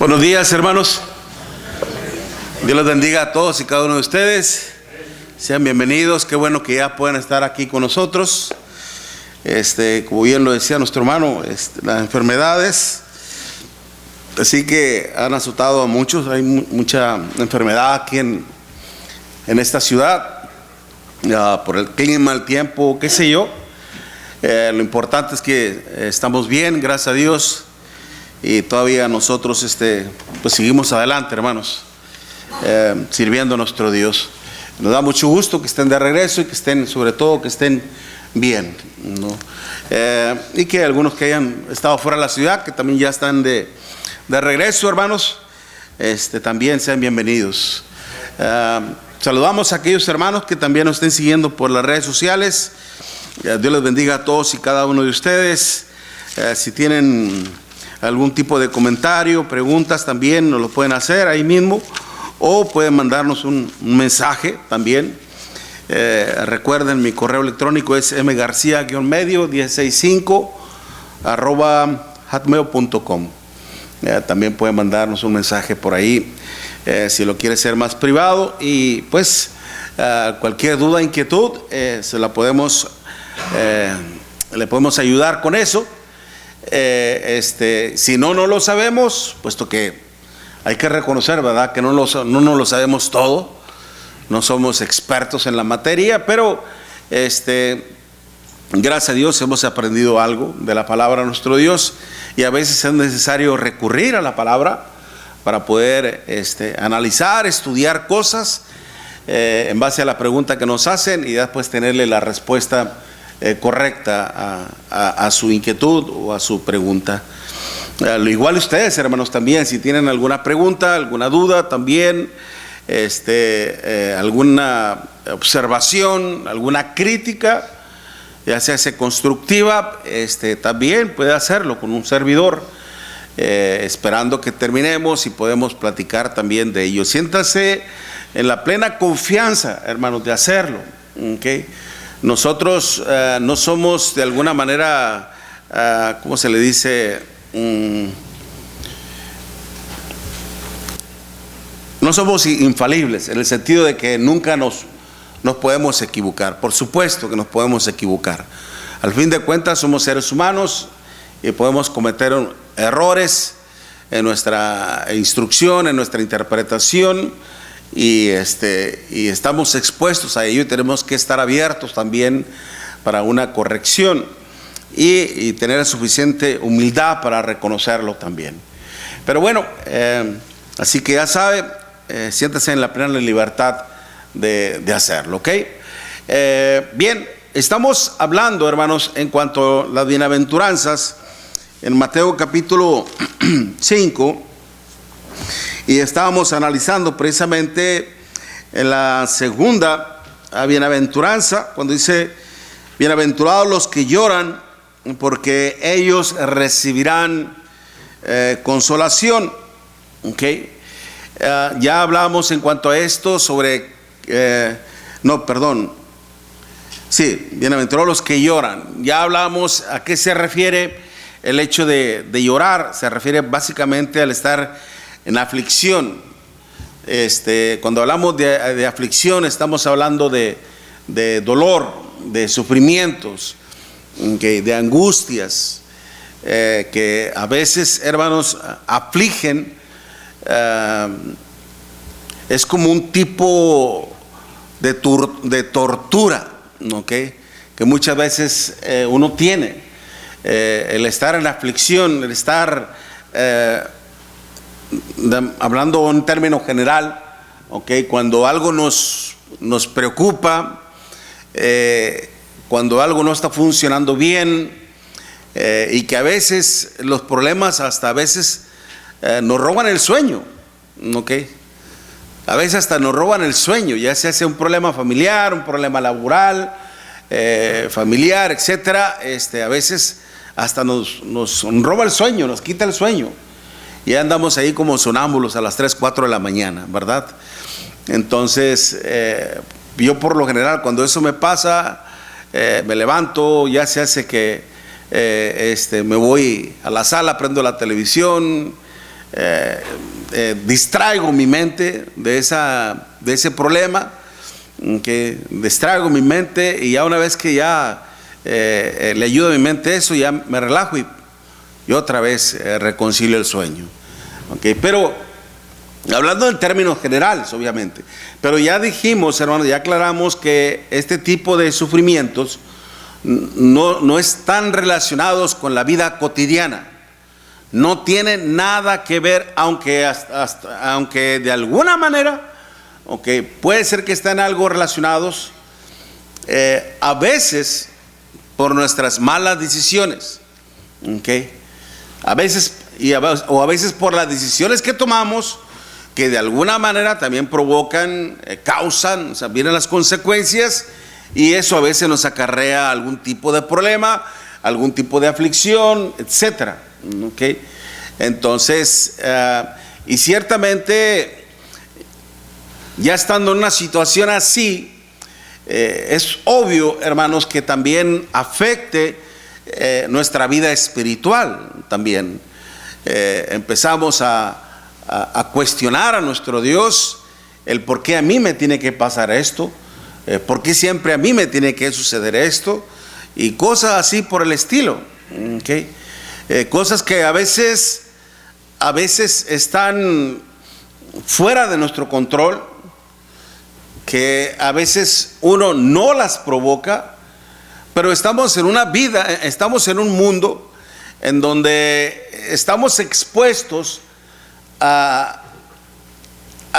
Buenos días, hermanos. Dios los bendiga a todos y cada uno de ustedes. Sean bienvenidos. Qué bueno que ya puedan estar aquí con nosotros. Como bien lo decía nuestro hermano, las enfermedades, así que han azotado a muchos. Hay mucha enfermedad aquí en esta ciudad, por el clima, el tiempo, qué sé yo. Lo importante es que estamos bien, gracias a Dios, y todavía nosotros pues seguimos adelante, hermanos, sirviendo a nuestro Dios. Nos da mucho gusto que estén de regreso y que estén, sobre todo, que estén bien, ¿no? Y que algunos que hayan estado fuera de la ciudad, que también ya están de regreso, hermanos, también sean bienvenidos. Saludamos a aquellos hermanos que también nos estén siguiendo por las redes sociales. Dios les bendiga a todos y cada uno de ustedes. Si tienen algún tipo de comentario, preguntas, también nos lo pueden hacer ahí mismo, o pueden mandarnos un mensaje también. Recuerden, mi correo electrónico es mgarcia-medio165@hotmail.com. También pueden mandarnos un mensaje por ahí, si lo quiere ser más privado, y pues cualquier duda, inquietud, le podemos ayudar con eso. Si no lo sabemos, puesto que hay que reconocer, ¿verdad?, que no lo sabemos todo, no somos expertos en la materia, pero gracias a Dios hemos aprendido algo de la palabra de nuestro Dios, y a veces es necesario recurrir a la palabra para poder analizar, estudiar cosas en base a la pregunta que nos hacen, y después tenerle la respuesta correcta a su inquietud o a su pregunta. Lo igual ustedes, hermanos, también, si tienen alguna pregunta, alguna duda, también alguna observación, alguna crítica, ya sea constructiva, también puede hacerlo con un servidor, esperando que terminemos y podemos platicar también de ello. Siéntase en la plena confianza, hermanos, de hacerlo, ¿okay? Nosotros no somos de alguna manera, ¿cómo se le dice? No somos infalibles, en el sentido de que nunca nos podemos equivocar. Por supuesto que nos podemos equivocar. Al fin de cuentas somos seres humanos y podemos cometer errores en nuestra instrucción, en nuestra interpretación, y estamos expuestos a ello, y tenemos que estar abiertos también para una corrección y tener suficiente humildad para reconocerlo también. Pero bueno, así que ya sabe, siéntese en la plena libertad de hacerlo, ¿ok? Bien, estamos hablando, hermanos, en cuanto a las bienaventuranzas en Mateo capítulo 5, y estábamos analizando precisamente en la segunda bienaventuranza, cuando dice: bienaventurados los que lloran, porque ellos recibirán consolación. ¿Okay? Ya hablamos en cuanto a esto sobre, bienaventurados los que lloran. Ya hablamos a qué se refiere el hecho de llorar. Se refiere básicamente al estar en aflicción. Cuando hablamos de aflicción, estamos hablando de dolor, de sufrimientos, de angustias, que a veces, hermanos, afligen. Es como un tipo de tortura, ¿okay?, que muchas veces uno tiene. El estar en aflicción, el estar, hablando en término general, ¿okay?, cuando algo nos preocupa, cuando algo no está funcionando bien, y que a veces los problemas hasta a veces nos roban el sueño, ¿okay? A veces hasta nos roban el sueño, ya sea un problema familiar, un problema laboral, familiar, etcétera. A veces hasta nos roba el sueño, nos quita el sueño. Ya andamos ahí como sonámbulos a las 3, 4 de la mañana, ¿verdad? Entonces, yo por lo general, cuando eso me pasa, me levanto, ya se hace que me voy a la sala, prendo la televisión, distraigo mi mente de ese problema, que distraigo mi mente, y ya una vez que ya le ayudo a mi mente eso, ya me relajo y otra vez reconcilio el sueño. Pero hablando en términos generales, obviamente, pero ya dijimos, hermanos, ya aclaramos que este tipo de sufrimientos no están relacionados con la vida cotidiana. No tienen nada que ver, aunque de alguna manera, puede ser que estén algo relacionados, a veces por nuestras malas decisiones, a veces por las decisiones que tomamos, que de alguna manera también provocan, causan, o sea, vienen las consecuencias, y eso a veces nos acarrea algún tipo de problema, algún tipo de aflicción, etcétera. Entonces, y ciertamente, ya estando en una situación así, es obvio, hermanos, que también afecte nuestra vida espiritual también. Empezamos a cuestionar a nuestro Dios el por qué a mí me tiene que pasar esto, por qué siempre a mí me tiene que suceder esto, y cosas así por el estilo. Cosas que a veces están fuera de nuestro control, que a veces uno no las provoca, pero estamos en una vida, estamos en un mundo en donde estamos expuestos a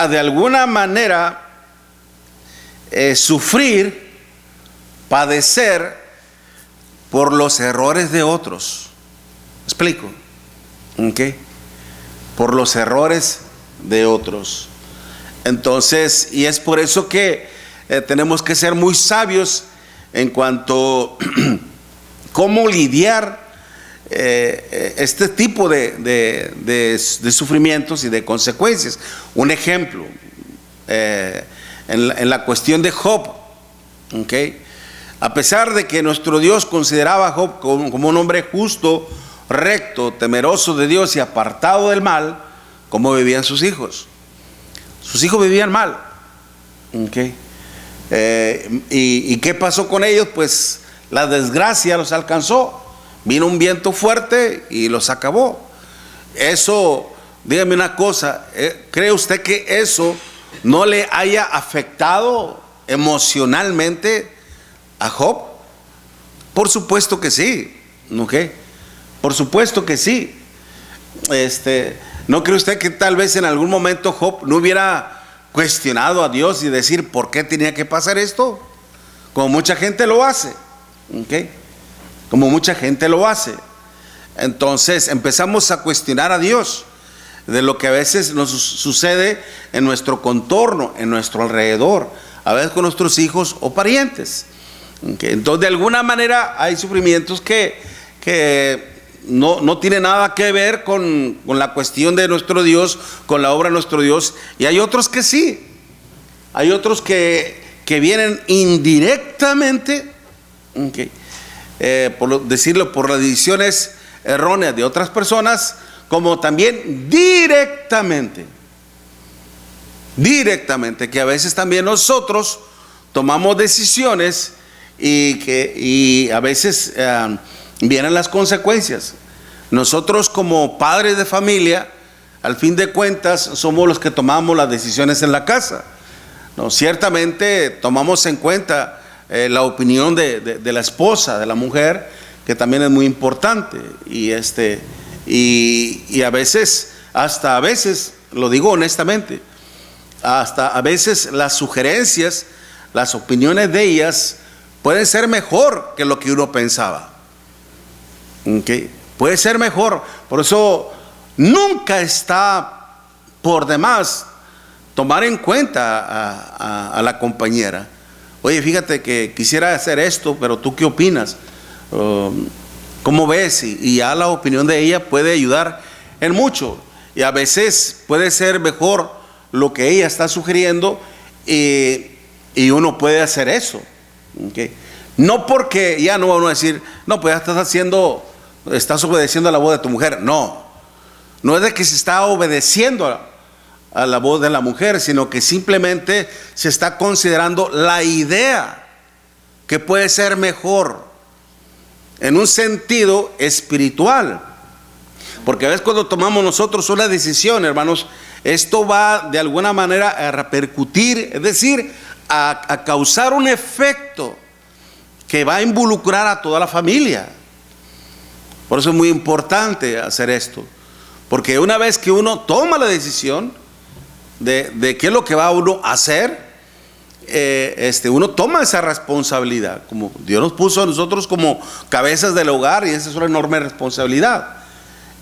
de alguna manera sufrir, padecer por los errores de otros. ¿Me explico? Por los errores de otros. Entonces, y es por eso que tenemos que ser muy sabios en cuanto cómo lidiar este tipo de sufrimientos y de consecuencias. Un ejemplo, en la cuestión de Job, a pesar de que nuestro Dios consideraba a Job como un hombre justo, recto, temeroso de Dios y apartado del mal, ¿cómo vivían sus hijos? Sus hijos vivían mal. ¿Y qué pasó con ellos? Pues la desgracia los alcanzó. Vino un viento fuerte y los acabó. Eso, dígame una cosa, ¿cree usted que eso no le haya afectado emocionalmente a Job? Por supuesto que sí. Por supuesto que sí. ¿No cree usted que tal vez en algún momento Job no hubiera cuestionado a Dios y decir por qué tenía que pasar esto? Como mucha gente lo hace. Como mucha gente lo hace. Entonces empezamos a cuestionar a Dios de lo que a veces nos sucede en nuestro contorno, en nuestro alrededor, a veces con nuestros hijos o parientes. Entonces, de alguna manera hay sufrimientos que no tiene nada que ver con la cuestión de nuestro Dios, con la obra de nuestro Dios, y hay otros que sí. Hay otros que vienen indirectamente, por decirlo, por las decisiones erróneas de otras personas, como también directamente, que a veces también nosotros tomamos decisiones y a veces vienen las consecuencias. Nosotros, como padres de familia, al fin de cuentas somos los que tomamos las decisiones en la casa. Ciertamente tomamos en cuenta la opinión de la esposa, de la mujer, que también es muy importante, y a veces, hasta a veces, lo digo honestamente, hasta a veces las sugerencias, las opiniones de ellas pueden ser mejor que lo que uno pensaba. Puede ser mejor. Por eso nunca está por demás tomar en cuenta a la compañera. Oye, fíjate que quisiera hacer esto, pero ¿tú qué opinas? ¿Cómo ves? Y ya la opinión de ella puede ayudar en mucho. Y a veces puede ser mejor lo que ella está sugiriendo, y uno puede hacer eso. No porque ya no van a decir, no, pues ya estás obedeciendo a la voz de tu mujer. No, no es de que se está obedeciendo a la voz de la mujer, sino que simplemente se está considerando la idea que puede ser mejor en un sentido espiritual. Porque a veces cuando tomamos nosotros una decisión, hermanos, esto va de alguna manera a repercutir, es decir, a causar un efecto que va a involucrar a toda la familia. Por eso es muy importante hacer esto, porque una vez que uno toma la decisión de qué es lo que va uno a hacer, uno toma esa responsabilidad, como Dios nos puso a nosotros como cabezas del hogar, y esa es una enorme responsabilidad.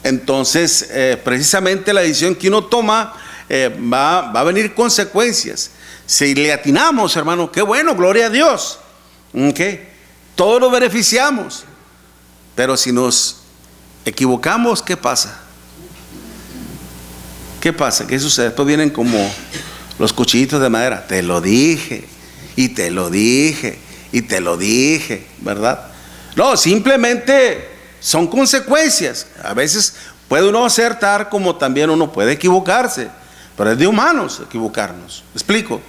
Entonces, precisamente la decisión que uno toma va a venir consecuencias. Si le atinamos, hermano, qué bueno, gloria a Dios, ¿okay? Todos nos beneficiamos. Pero si nos equivocamos, ¿qué pasa? ¿Qué pasa? ¿Qué sucede? Después vienen como los cuchillitos de madera. Te lo dije, y te lo dije, y te lo dije, ¿verdad? No, simplemente son consecuencias. A veces puede uno acertar, como también uno puede equivocarse, pero es de humanos equivocarnos. ¿Me explico?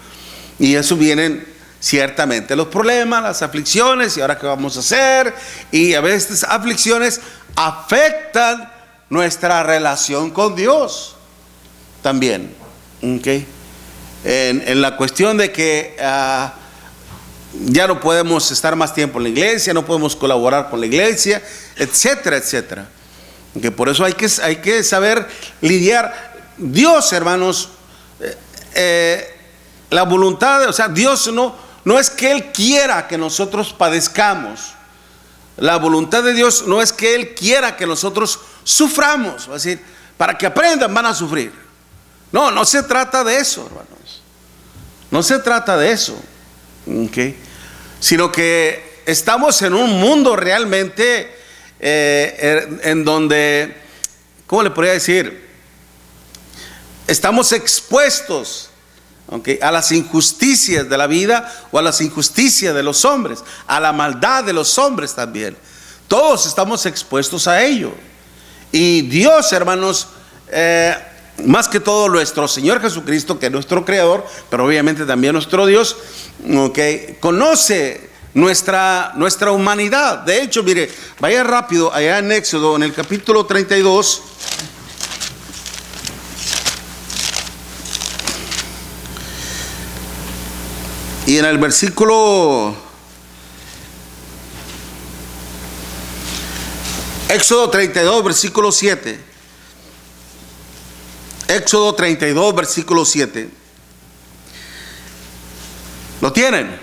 Y eso vienen ciertamente los problemas, las aflicciones, y ahora qué vamos a hacer. Y a veces estas aflicciones afectan nuestra relación con Dios también, ¿okay? En la cuestión de que ya no podemos estar más tiempo en la iglesia, no podemos colaborar con la iglesia, etcétera, etcétera. Que por eso hay que saber lidiar. Dios, hermanos, la voluntad, o sea, Dios no es que Él quiera que nosotros padezcamos. La voluntad de Dios no es que Él quiera que nosotros suframos. Es decir, para que aprendan van a sufrir. No se trata de eso, hermanos. No se trata de eso, ¿okay? Sino que estamos en un mundo realmente en donde, ¿cómo le podría decir? Estamos expuestos, ¿okay?, a las injusticias de la vida, o a las injusticias de los hombres, a la maldad de los hombres también. Todos estamos expuestos a ello. Y Dios, hermanos, más que todo nuestro Señor Jesucristo, que es nuestro Creador, pero obviamente también nuestro Dios, ¿okay?, conoce nuestra humanidad. De hecho, mire, vaya rápido allá en Éxodo, en el capítulo 32. Y en el versículo, Éxodo 32, versículo 7. Éxodo 32, versículo 7. ¿Lo tienen?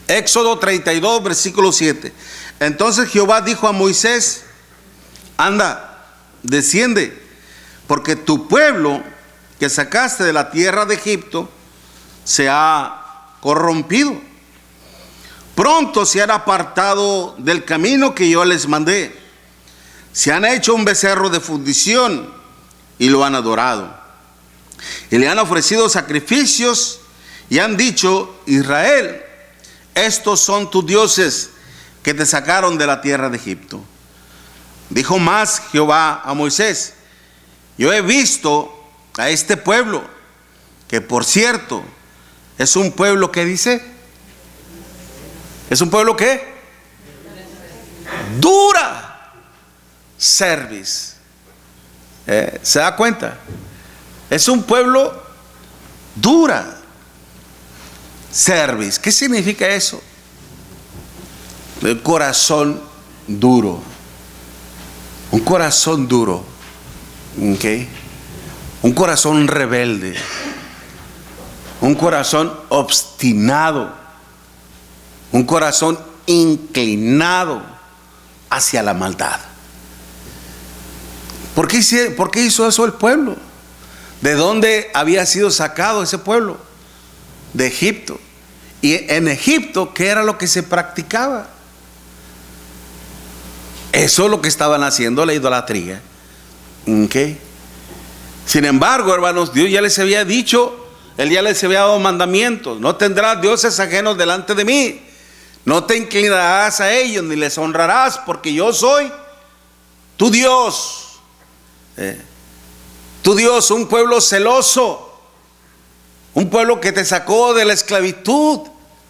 Éxodo 32, versículo 7. Entonces Jehová dijo a Moisés: anda, desciende, porque tu pueblo que sacaste de la tierra de Egipto se ha corrompido. Pronto se han apartado del camino que yo les mandé. Se han hecho un becerro de fundición y lo han adorado. Y le han ofrecido sacrificios y han dicho: Israel, estos son tus dioses que te sacaron de la tierra de Egipto. Dijo más Jehová a Moisés: yo he visto a este pueblo, que por cierto es un pueblo que dice, es un pueblo que dura cerviz. ¿Se da cuenta? Es un pueblo dura cerviz. ¿Qué significa eso? El corazón duro. Un corazón duro, ¿okay? Un corazón rebelde, un corazón obstinado, un corazón inclinado hacia la maldad. ¿Por qué hizo eso el pueblo? ¿De dónde había sido sacado ese pueblo? De Egipto. Y en Egipto, ¿qué era lo que se practicaba? Eso es lo que estaban haciendo, la idolatría. ¿Okay? Sin embargo, hermanos, Dios ya les había dicho, Él ya les había dado mandamientos: no tendrás dioses ajenos delante de mí, no te inclinarás a ellos ni les honrarás, porque yo soy tu Dios. Tu Dios, un pueblo celoso, un pueblo que te sacó de la esclavitud,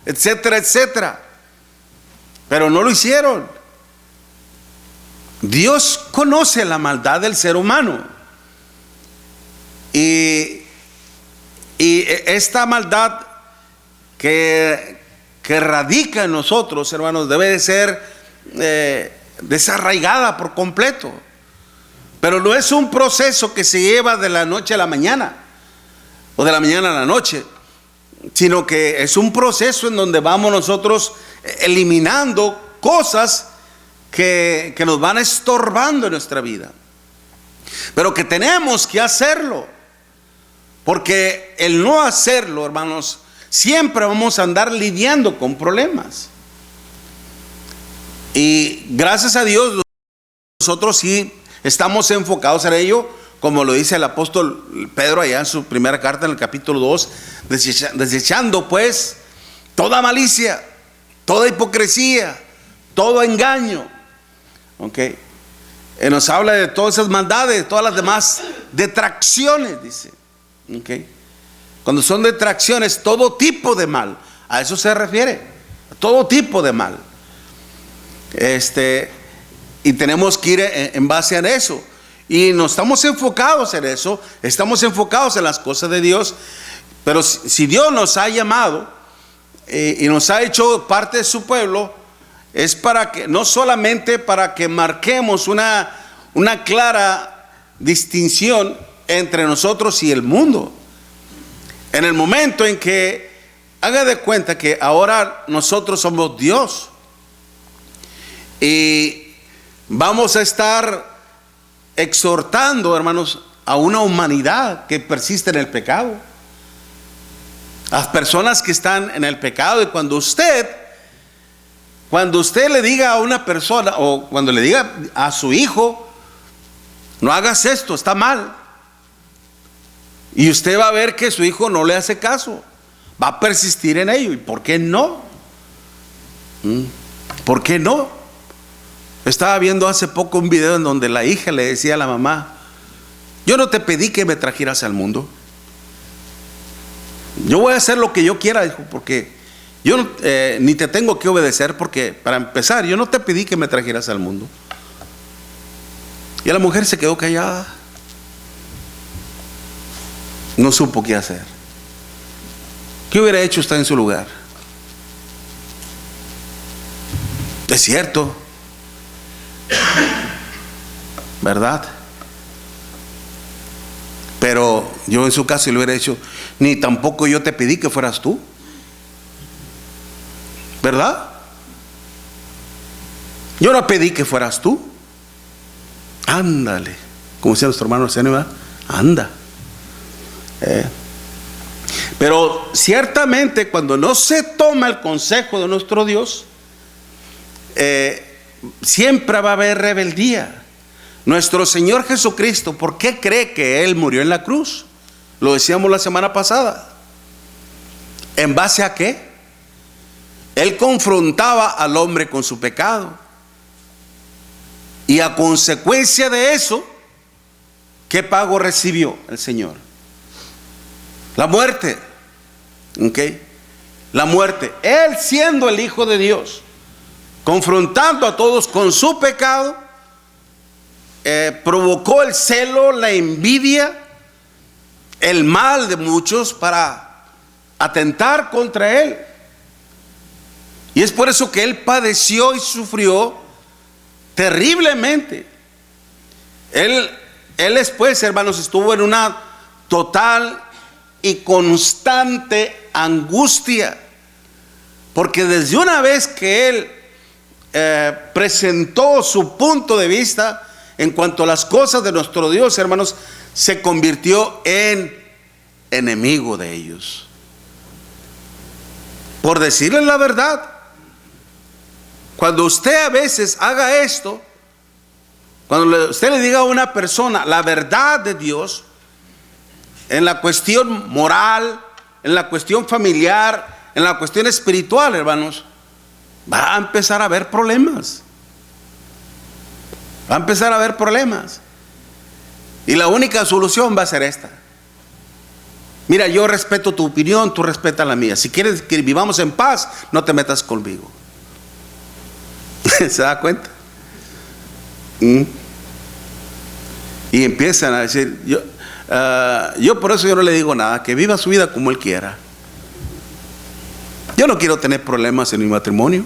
etcétera, etcétera. Pero no lo hicieron. Dios conoce la maldad del ser humano. Y esta maldad que radica en nosotros, hermanos, debe de ser desarraigada por completo. Pero no es un proceso que se lleva de la noche a la mañana o de la mañana a la noche, sino que es un proceso en donde vamos nosotros eliminando cosas que nos van estorbando en nuestra vida, pero que tenemos que hacerlo, porque el no hacerlo, hermanos, siempre vamos a andar lidiando con problemas. Y gracias a Dios nosotros sí estamos enfocados en ello, como lo dice el apóstol Pedro allá en su primera carta en el capítulo 2, desechando pues toda malicia, toda hipocresía, todo engaño. Okay. Nos habla de todas esas maldades, todas las demás detracciones, dice. Okay. Cuando son detracciones, todo tipo de mal, a eso se refiere, todo tipo de mal. Y tenemos que ir en base a eso. Y no estamos enfocados en eso, estamos enfocados en las cosas de Dios. Pero si Dios nos ha llamado y nos ha hecho parte de su pueblo, es para que, no solamente para que marquemos una clara distinción entre nosotros y el mundo. En el momento en que haga de cuenta que ahora nosotros somos Dios y vamos a estar exhortando, hermanos, a una humanidad que persiste en el pecado, a las personas que están en el pecado. Y cuando usted le diga a una persona, o cuando le diga a su hijo, no hagas esto, está mal, y usted va a ver que su hijo no le hace caso, va a persistir en ello. ¿Y por qué no? ¿Por qué no? Estaba viendo hace poco un video en donde la hija le decía a la mamá: yo no te pedí que me trajeras al mundo, yo voy a hacer lo que yo quiera, dijo, porque yo ni te tengo que obedecer, porque para empezar yo no te pedí que me trajeras al mundo. Y la mujer se quedó callada, no supo qué hacer. ¿Qué hubiera hecho usted en su lugar? Es cierto, ¿verdad? Pero yo en su caso le hubiera dicho: ni tampoco yo te pedí que fueras tú, ¿verdad? Yo no pedí que fueras tú. Ándale, como decía nuestro hermano Arsenio, anda. Pero ciertamente cuando no se toma el consejo de nuestro Dios, siempre va a haber rebeldía. Nuestro Señor Jesucristo, ¿por qué cree que Él murió en la cruz? Lo decíamos la semana pasada. ¿En base a qué? Él confrontaba al hombre con su pecado, y a consecuencia de eso, ¿qué pago recibió el Señor? La muerte. ¿Okay? La muerte. Él, siendo el Hijo de Dios, confrontando a todos con su pecado, provocó el celo, la envidia, el mal de muchos para atentar contra Él. Y es por eso que Él padeció y sufrió terriblemente. Él después, hermanos, estuvo en una total y constante angustia, porque desde una vez que Él presentó su punto de vista en cuanto a las cosas de nuestro Dios, hermanos, se convirtió en enemigo de ellos. Por decirles la verdad, cuando usted a veces haga esto, cuando usted le diga a una persona la verdad de Dios, en la cuestión moral, en la cuestión familiar, en la cuestión espiritual, hermanos, va a empezar a haber problemas. Va a empezar a haber problemas. Y la única solución va a ser esta. Mira, yo respeto tu opinión, tú respetas la mía. Si quieres que vivamos en paz, no te metas conmigo. ¿Se da cuenta? Y empiezan a decir, yo por eso yo no le digo nada, que viva su vida como él quiera. Yo no quiero tener problemas en mi matrimonio.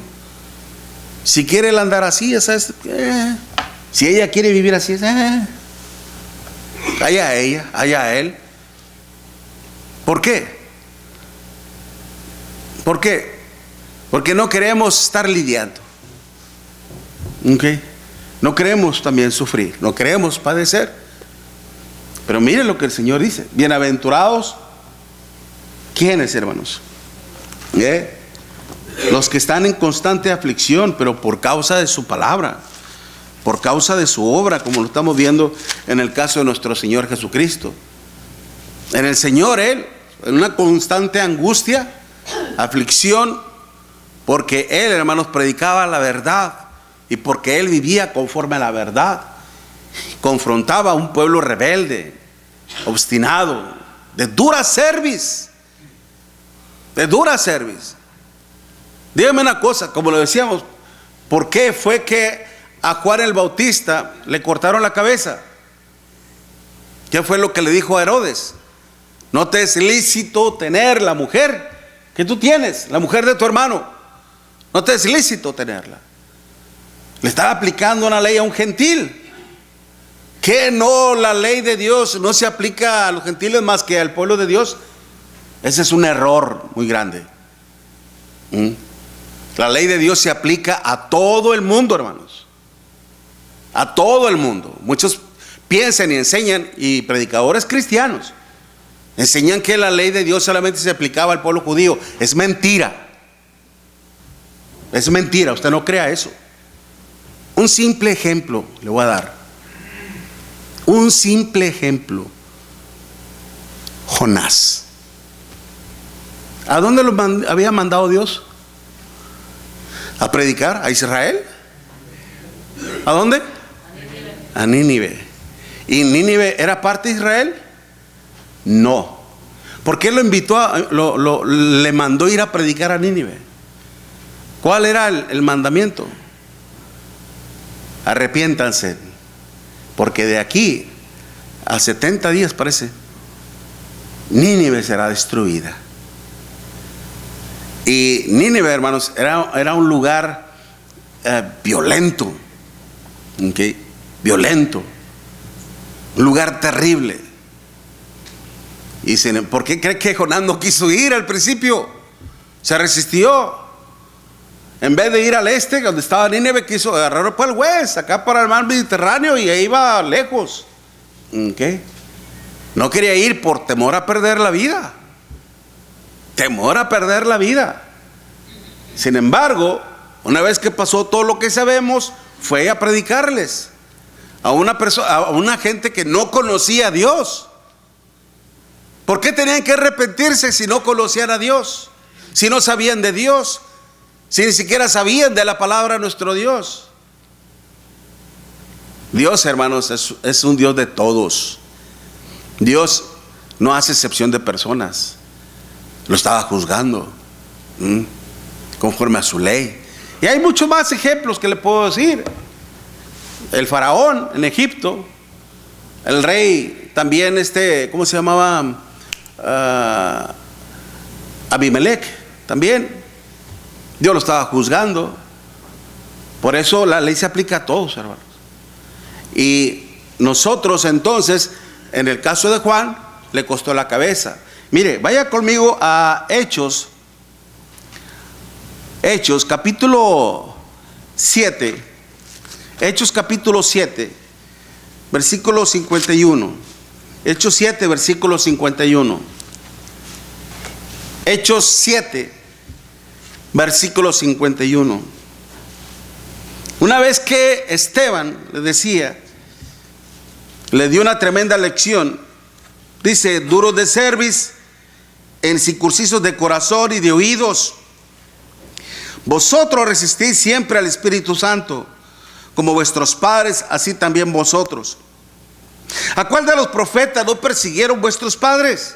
Si quiere él andar así, si ella quiere vivir así, allá ella, allá él. ¿Por qué? ¿Por qué? Porque no queremos estar lidiando. ¿Okay? No queremos también sufrir, no queremos padecer. Pero miren lo que el Señor dice: bienaventurados, ¿quiénes, hermanos? Los que están en constante aflicción, pero por causa de su palabra, por causa de su obra, como lo estamos viendo en el caso de nuestro Señor Jesucristo. En el Señor, Él, en una constante angustia, aflicción, porque Él, hermanos, predicaba la verdad y porque Él vivía conforme a la verdad. Confrontaba a un pueblo rebelde, obstinado, de dura cerviz. De dura cerviz. Dígame una cosa, como lo decíamos, ¿por qué fue que a Juan el Bautista le cortaron la cabeza? ¿Qué fue lo que le dijo a Herodes? No te es lícito tener la mujer que tú tienes, la mujer de tu hermano. No te es lícito tenerla. Le estaba aplicando una ley a un gentil. ¿Qué no? La ley de Dios no se aplica a los gentiles más que al pueblo de Dios. Ese es un error muy grande. La ley de Dios se aplica a todo el mundo, hermanos. A todo el mundo. Muchos piensan y enseñan, y predicadores cristianos enseñan que la ley de Dios solamente se aplicaba al pueblo judío. Es mentira. Es mentira, usted no crea eso. Un simple ejemplo le voy a dar. Un simple ejemplo. Jonás. ¿A dónde lo había mandado Dios? ¿A predicar? ¿A Israel? ¿A dónde? A Nínive. ¿Y Nínive era parte de Israel? No. ¿Por qué lo invitó le mandó ir a predicar a Nínive? ¿Cuál era el mandamiento? Arrepiéntanse, porque de aquí a 70 días, parece, Nínive será destruida. Y Nínive, hermanos, era un lugar violento. ¿Okay? Violento. Un lugar terrible. Y dicen, ¿por qué cree que Jonás no quiso ir al principio? Se resistió. En vez de ir al este, donde estaba Nínive, quiso agarrar para el West, acá para el mar Mediterráneo, y ahí iba lejos. ¿Okay? No quería ir por temor a perder la vida. Temor a perder la vida. Sin embargo, una vez que pasó todo lo que sabemos, fue a predicarles a una gente que no conocía a Dios. ¿Por qué tenían que arrepentirse si no conocían a Dios? Si no sabían de Dios, si ni siquiera sabían de la palabra de nuestro Dios. Dios, hermanos, es un Dios de todos. Dios no hace excepción de personas. Lo estaba juzgando conforme a su ley. Y hay muchos más ejemplos que le puedo decir. El faraón en Egipto, el rey también, ¿cómo se llamaba? Abimelech, también. Dios lo estaba juzgando. Por eso la ley se aplica a todos, hermanos. Y nosotros entonces, en el caso de Juan, le costó la cabeza. Mire, vaya conmigo a Hechos capítulo 7. Hechos capítulo 7, versículo 51. Hechos 7, versículo 51. Hechos 7, versículo 51. Una vez que Esteban le decía, le dio una tremenda lección. Dice: duros de cerviz, incircuncisos de corazón y de oídos, vosotros resistís siempre al Espíritu Santo, como vuestros padres, así también vosotros. ¿A cuál de los profetas no persiguieron vuestros padres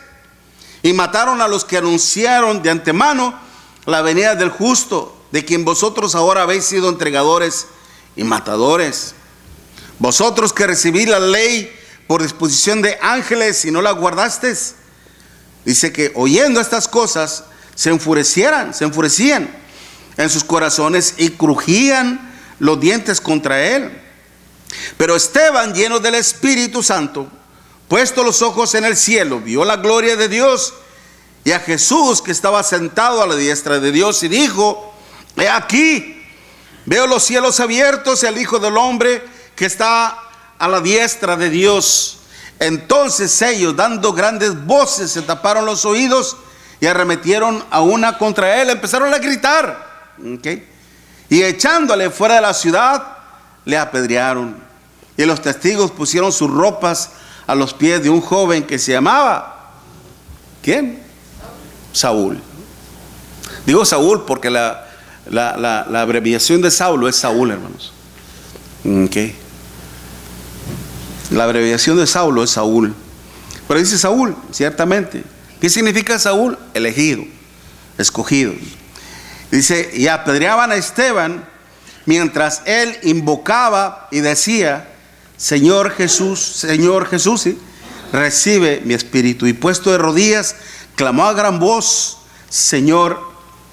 y mataron a los que anunciaron de antemano la venida del justo, de quien vosotros ahora habéis sido entregadores y matadores? Vosotros que recibí la ley por disposición de ángeles y no la guardasteis. Dice que oyendo estas cosas se enfurecían en sus corazones y crujían los dientes contra él. Pero Esteban, lleno del Espíritu Santo, puesto los ojos en el cielo, vio la gloria de Dios y a Jesús que estaba sentado a la diestra de Dios, y dijo: he aquí, veo los cielos abiertos y al Hijo del Hombre que está a la diestra de Dios. Entonces ellos, dando grandes voces, se taparon los oídos y arremetieron a una contra él. Empezaron a gritar, y echándole fuera de la ciudad, le apedrearon. Y los testigos pusieron sus ropas a los pies de un joven que se llamaba, ¿quién? Saúl. Digo Saúl porque la abreviación de Saulo es Saúl, hermanos. La abreviación de Saulo es Saúl. Pero dice Saúl, ciertamente. ¿Qué significa Saúl? Elegido, escogido. Dice, y apedreaban a Esteban mientras él invocaba y decía: Señor Jesús, ¿sí? Recibe mi espíritu. Y puesto de rodillas, clamó a gran voz: Señor,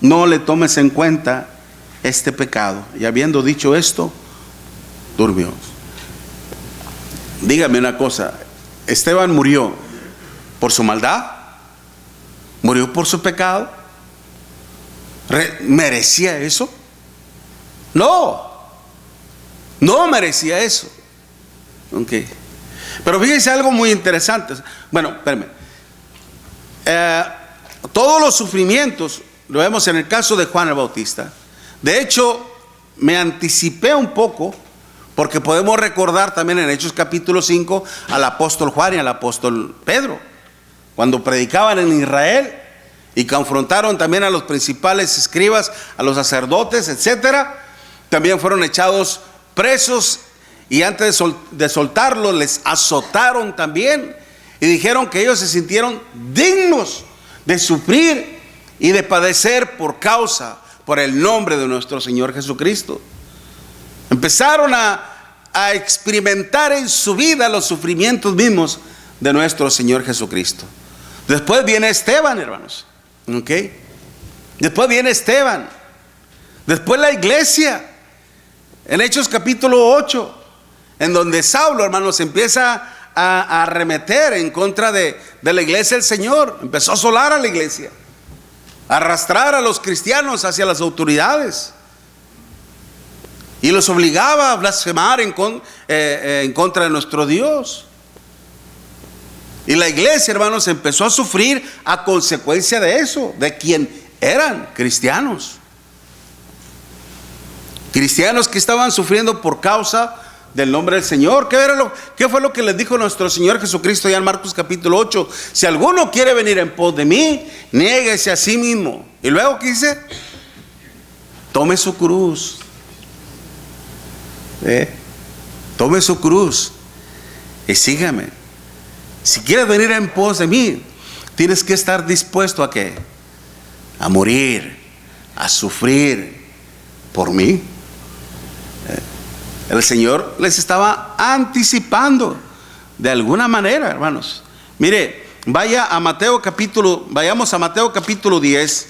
no le tomes en cuenta este pecado. Y habiendo dicho esto, durmió. Dígame una cosa, ¿Esteban murió por su maldad? ¿Murió por su pecado? ¿Merecía eso? No merecía eso. Pero fíjense algo muy interesante. Bueno, espérame. Todos los sufrimientos lo vemos en el caso de Juan el Bautista. De hecho, me anticipé un poco, porque podemos recordar también en Hechos capítulo 5 al apóstol Juan y al apóstol Pedro, cuando predicaban en Israel y confrontaron también a los principales escribas, a los sacerdotes, etcétera. También fueron echados presos, y antes de soltarlos les azotaron también, y dijeron que ellos se sintieron dignos de sufrir y de padecer por el nombre de nuestro Señor Jesucristo. Empezaron a experimentar en su vida los sufrimientos mismos de nuestro Señor Jesucristo. Después viene Esteban, hermanos. Después viene Esteban. Después la iglesia. En Hechos capítulo 8, en donde Saulo, hermanos, empieza a arremeter en contra de la iglesia del Señor. Empezó a asolar a la iglesia, a arrastrar a los cristianos hacia las autoridades, y los obligaba a blasfemar en contra de nuestro Dios. Y la iglesia, hermanos, empezó a sufrir a consecuencia de eso, de quien eran cristianos. Cristianos que estaban sufriendo por causa del nombre del Señor. ¿Qué fue lo que les dijo nuestro Señor Jesucristo ya en Marcos capítulo 8? Si alguno quiere venir en pos de mí, niéguese a sí mismo. Y luego, ¿qué dice? Tome su cruz. Tome su cruz y sígame. Si quieres venir en pos de mí, tienes que estar dispuesto a ¿qué? A morir, a sufrir por mí. El Señor les estaba anticipando de alguna manera, hermanos. Mire, vayamos a Mateo capítulo 10.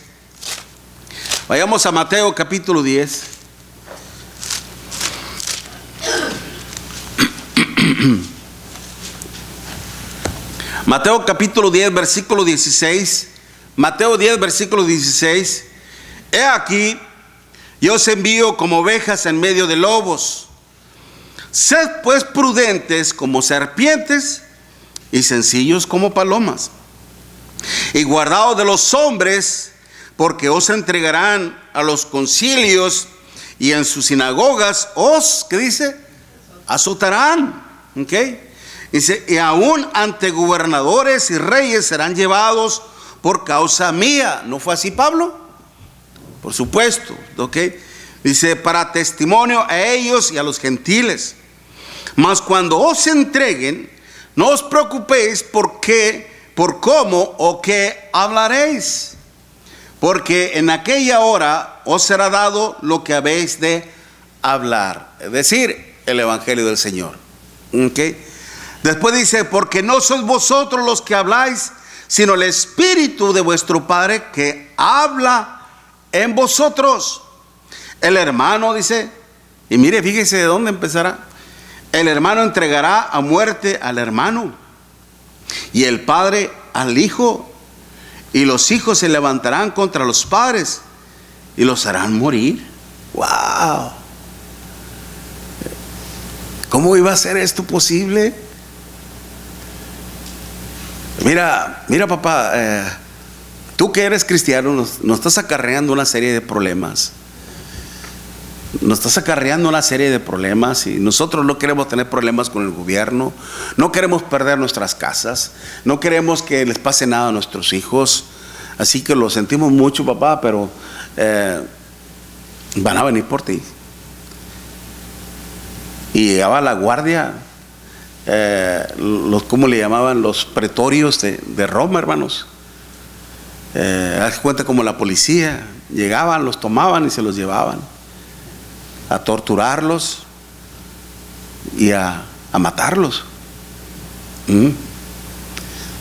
Vayamos a Mateo capítulo 10. Mateo capítulo 10, versículo 16. Mateo 10, versículo 16. He aquí, yo os envío como ovejas en medio de lobos. Sed pues prudentes como serpientes y sencillos como palomas. Y guardaos de los hombres, porque os entregarán a los concilios, y en sus sinagogas os, ¿qué dice? Azotarán. Dice, y aún ante gobernadores y reyes serán llevados por causa mía. ¿No fue así Pablo? Por supuesto. Dice, para testimonio a ellos y a los gentiles. Mas cuando os entreguen, no os preocupéis por cómo o qué hablaréis, porque en aquella hora os será dado lo que habéis de hablar, es decir, el evangelio del Señor. ¿Okay? Después dice, porque no sois vosotros los que habláis, sino el Espíritu de vuestro Padre que habla en vosotros. El hermano dice, y mire, fíjese de dónde empezará. El hermano entregará a muerte al hermano, y el padre al hijo, y los hijos se levantarán contra los padres y los harán morir. ¡Wow! ¿Cómo iba a ser esto posible? Mira, papá, tú que eres cristiano nos estás acarreando una serie de problemas. Nos estás acarreando una serie de problemas, y nosotros no queremos tener problemas con el gobierno, no queremos perder nuestras casas, no queremos que les pase nada a nuestros hijos. Así que lo sentimos mucho, papá, pero van a venir por ti. Y llegaba la guardia, ¿cómo le llamaban? Los pretorios de Roma, hermanos. Haz cuenta, como la policía. Llegaban, los tomaban y se los llevaban a torturarlos y a matarlos.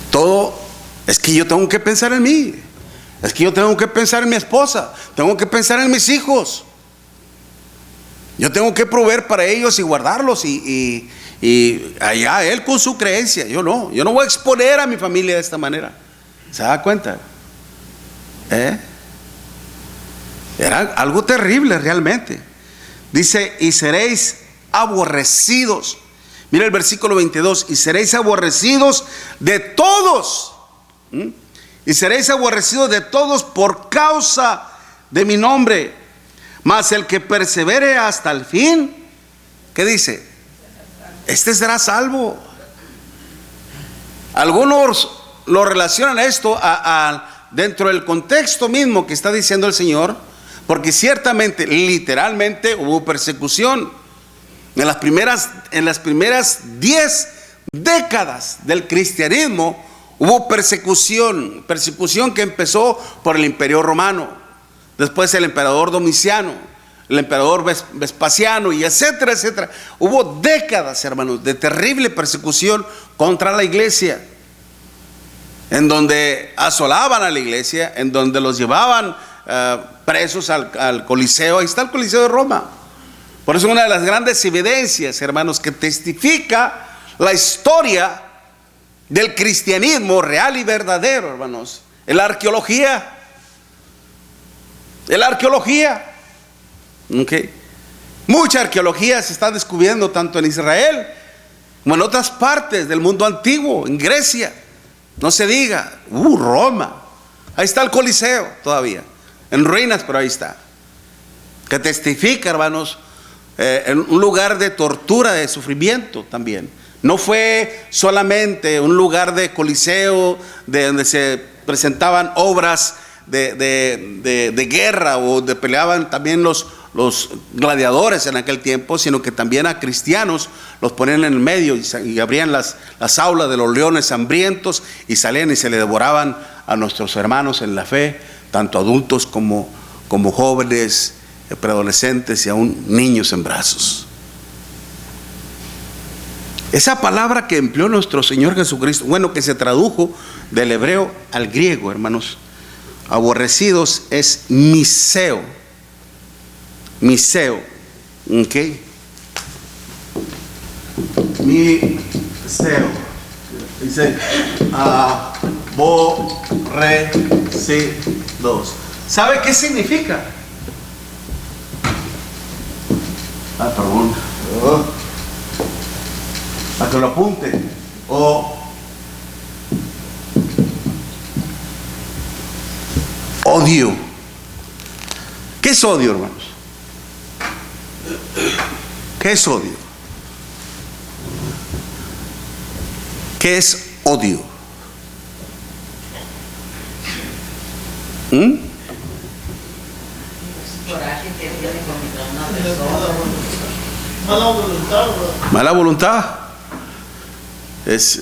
Todo es que yo tengo que pensar en mí, es que yo tengo que pensar en mi esposa, tengo que pensar en mis hijos, yo tengo que proveer para ellos y guardarlos, y allá él con su creencia. Yo no voy a exponer a mi familia de esta manera. ¿Se da cuenta? Era algo terrible realmente. Dice, y seréis aborrecidos. Mira el versículo 22. Y seréis aborrecidos de todos. Y seréis aborrecidos de todos por causa de mi nombre. Mas el que persevere hasta el fin, ¿qué dice? Este será salvo. Algunos lo relacionan esto dentro del contexto mismo que está diciendo el Señor, porque ciertamente, literalmente, hubo persecución. En las primeras 10 décadas del cristianismo hubo persecución que empezó por el Imperio Romano, después el emperador Domiciano, el emperador Vespasiano, y etcétera, etcétera. Hubo décadas, hermanos, de terrible persecución contra la iglesia, en donde asolaban a la iglesia, en donde los llevaban presos al Coliseo. Ahí está el Coliseo de Roma. Por eso una de las grandes evidencias, hermanos, que testifica la historia del cristianismo real y verdadero, hermanos, es la arqueología. Okay. Mucha arqueología se está descubriendo tanto en Israel como en otras partes del mundo antiguo, en Grecia, no se diga, Roma. Ahí está el Coliseo todavía, en ruinas, pero ahí está. Que testifica, hermanos, en un lugar de tortura, de sufrimiento también. No fue solamente un lugar de coliseo de donde se presentaban obras de guerra, o de peleaban también los gladiadores en aquel tiempo, sino que también a cristianos los ponían en el medio y abrían las aulas de los leones hambrientos, y salían y se le devoraban a nuestros hermanos en la fe, tanto adultos como jóvenes, preadolescentes y aún niños en brazos. Esa palabra que empleó nuestro Señor Jesucristo, bueno, que se tradujo del hebreo al griego, hermanos, aborrecidos, es miseo. ¿Ok? Miseo. Dice aborrecidos. ¿Sabe qué significa? Perdón. Para que lo apunte. Odio. ¿Qué es odio, hermanos? ¿Qué es odio? ¿Qué es odio? Mala voluntad. Es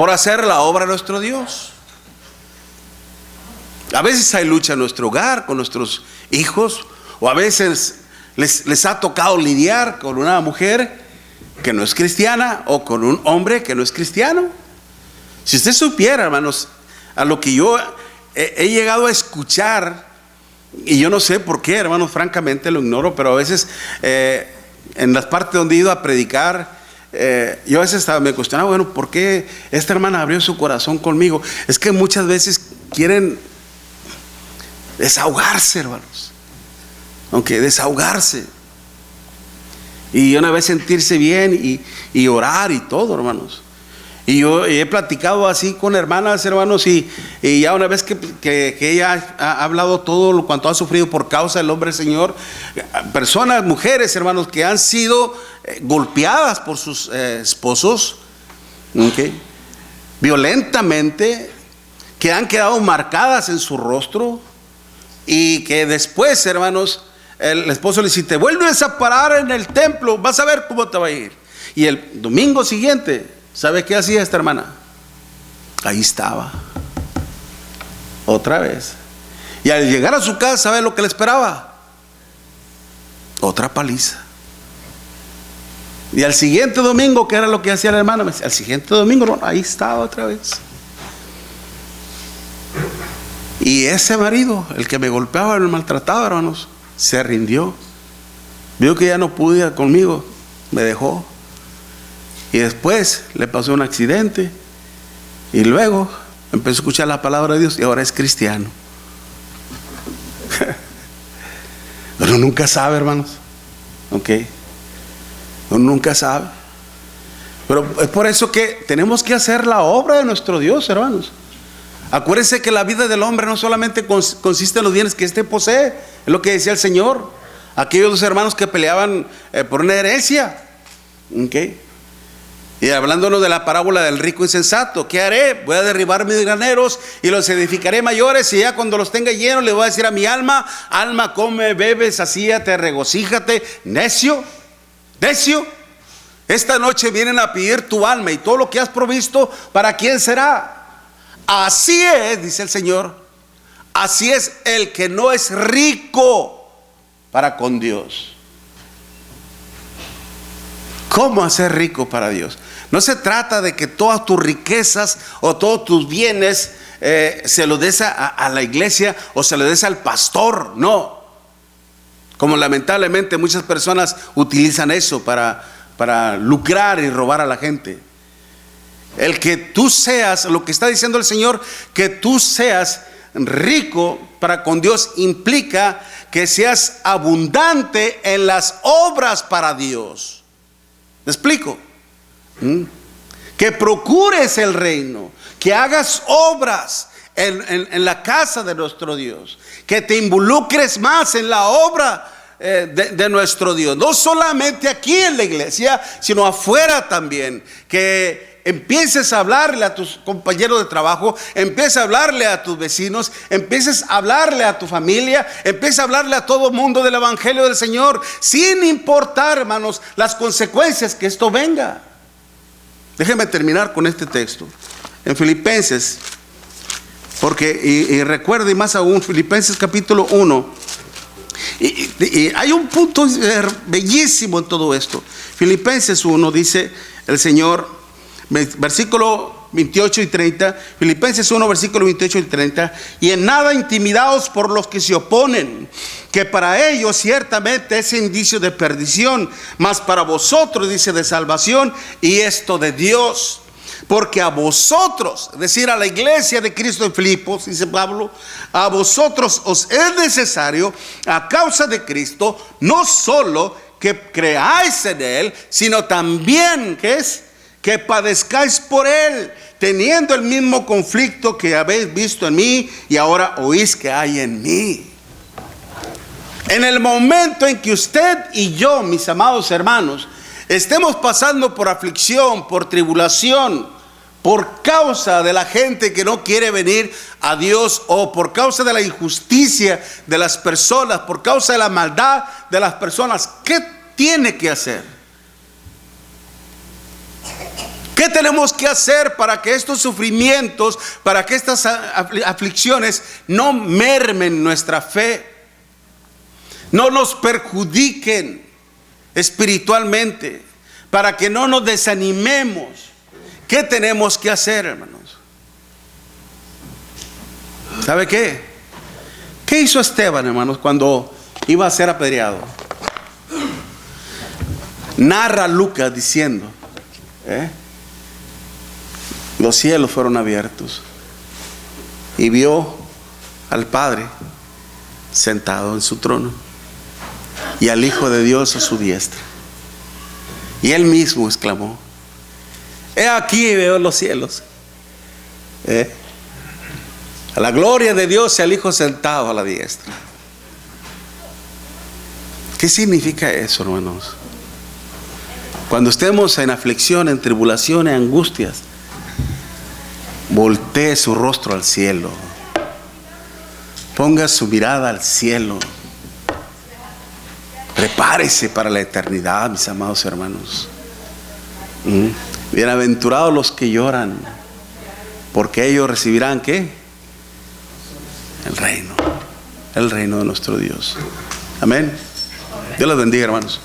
por hacer la obra de nuestro Dios. A veces hay lucha en nuestro hogar con nuestros hijos, o a veces les ha tocado lidiar con una mujer que no es cristiana o con un hombre que no es cristiano. Si usted supiera, hermanos, a lo que yo he llegado a escuchar, y yo no sé por qué, hermanos, francamente lo ignoro, pero a veces en las partes donde he ido a predicar, yo a veces me cuestionaba, bueno, ¿por qué esta hermana abrió su corazón conmigo? Es que muchas veces quieren desahogarse, hermanos, aunque desahogarse, y una vez sentirse bien y orar y todo, hermanos. Y yo he platicado así con hermanas, hermanos, y ya una vez que ella ha hablado todo lo cuanto ha sufrido por causa del hombre del Señor, personas, mujeres, hermanos, que han sido golpeadas por sus esposos, ¿okay?, violentamente, que han quedado marcadas en su rostro, y que después, hermanos, el esposo le dice: te vuelves a parar en el templo, vas a ver cómo te va a ir. Y el domingo siguiente, ¿sabe qué hacía esta hermana? Ahí estaba, otra vez. Y al llegar a su casa, ¿sabe lo que le esperaba? Otra paliza. Y al siguiente domingo, ¿qué era lo que hacía la hermana? Me decía, al siguiente domingo, hermano, ahí estaba otra vez. Y ese marido, el que me golpeaba, me maltrataba, hermanos, se rindió. Vio que ya no podía conmigo, me dejó. Y después le pasó un accidente, y luego empezó a escuchar la palabra de Dios, y ahora es cristiano. Pero nunca sabe, hermanos. Ok, uno nunca sabe. Pero es por eso que tenemos que hacer la obra de nuestro Dios, hermanos. Acuérdense que la vida del hombre no solamente consiste en los bienes que éste posee, es lo que decía el Señor. Aquellos dos hermanos que peleaban por una herencia. Okay. Y hablándonos de la parábola del rico insensato, ¿qué haré? Voy a derribar mis graneros y los edificaré mayores, y ya cuando los tenga llenos le voy a decir a mi alma: alma, come, bebe, sacíate, regocíjate. Necio, necio, esta noche vienen a pedir tu alma, y todo lo que has provisto, ¿para quién será? Así es, dice el Señor, así es el que no es rico para con Dios. ¿Cómo hacer rico para Dios? No se trata de que todas tus riquezas o todos tus bienes se los des a la iglesia o se los des al pastor. No. Como lamentablemente muchas personas utilizan eso para lucrar y robar a la gente. El que tú seas, lo que está diciendo el Señor, que tú seas rico para con Dios, implica que seas abundante en las obras para Dios. ¿Me explico? Que procures el reino, que hagas obras en la casa de nuestro Dios, que te involucres más en la obra de nuestro Dios, no solamente aquí en la iglesia, sino afuera también. Que empieces a hablarle a tus compañeros de trabajo, empieces a hablarle a tus vecinos, empieces a hablarle a tu familia, empieces a hablarle a todo mundo del evangelio del Señor, sin importar, hermanos, las consecuencias que esto venga. Déjenme terminar con este texto en Filipenses, porque y recuerde más aún, Filipenses capítulo 1, y hay un punto bellísimo en todo esto. Filipenses 1 dice el Señor, versículo 28 y 30, Filipenses 1, versículo 28 y 30: y en nada intimidados por los que se oponen, que para ellos ciertamente es indicio de perdición, mas para vosotros, dice, de salvación, y esto de Dios. Porque a vosotros, es decir, a la iglesia de Cristo en Filipos, dice Pablo, a vosotros os es necesario, a causa de Cristo, no solo que creáis en Él, sino también, ¿qué es? Que padezcáis por Él, teniendo el mismo conflicto que habéis visto en mí y ahora oís que hay en mí. En el momento en que usted y yo, mis amados hermanos, estemos pasando por aflicción, por tribulación, por causa de la gente que no quiere venir a Dios, o por causa de la injusticia de las personas, por causa de la maldad de las personas, ¿qué tiene que hacer? ¿Qué tenemos que hacer para que estos sufrimientos, para que estas aflicciones no mermen nuestra fe, no nos perjudiquen espiritualmente, para que no nos desanimemos? ¿Qué tenemos que hacer, hermanos? ¿Sabe qué? ¿Qué hizo Esteban, hermanos, cuando iba a ser apedreado? Narra Lucas diciendo, los cielos fueron abiertos y vio al Padre sentado en su trono y al Hijo de Dios a su diestra. Y él mismo exclamó: he aquí veo los cielos, a la gloria de Dios y al Hijo sentado a la diestra. ¿Qué significa eso, hermanos? Cuando estemos en aflicción, en tribulación, en angustias, voltee su rostro al cielo, ponga su mirada al cielo, prepárese para la eternidad, mis amados hermanos. Bienaventurados los que lloran, porque ellos recibirán ¿qué? El reino de nuestro Dios. Amén. Dios los bendiga, hermanos.